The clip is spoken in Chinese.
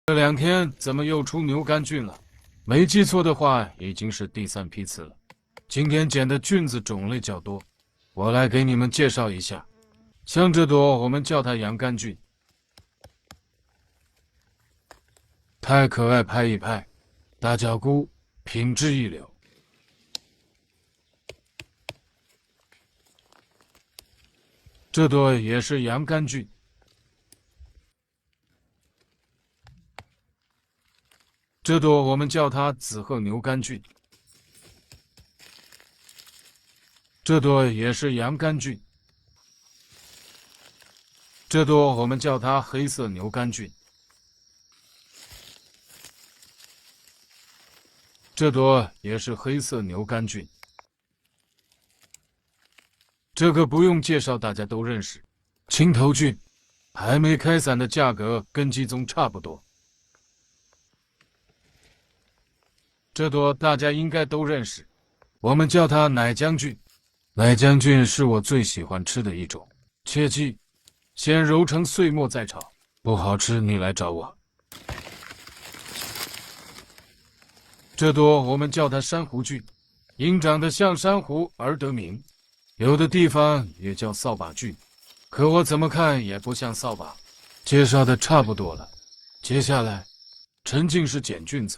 这2天怎么又出牛肝菌了？没记错的话，已经是第3批次了。今天捡的菌子种类较多，我来给你们介绍一下。像这朵，我们叫它洋甘菌，太可爱，拍一拍。大脚菇，品质一流。这朵也是洋甘菌，这朵我们叫它紫褐牛肝菌，这朵也是洋甘菌，这朵我们叫它黑色牛肝菌，这朵也是黑色牛肝菌。这个不用介绍，大家都认识，青头菌，还没开伞的价格跟鸡枞差不多。这朵大家应该都认识，我们叫它奶浆菌。奶浆菌是我最喜欢吃的一种，切记，先揉成碎末再炒，不好吃你来找我。这朵我们叫它珊瑚菌，因长得像珊瑚而得名。有的地方也叫扫把菌，可我怎么看也不像扫把。介绍的差不多了，接下来沉浸式捡菌子。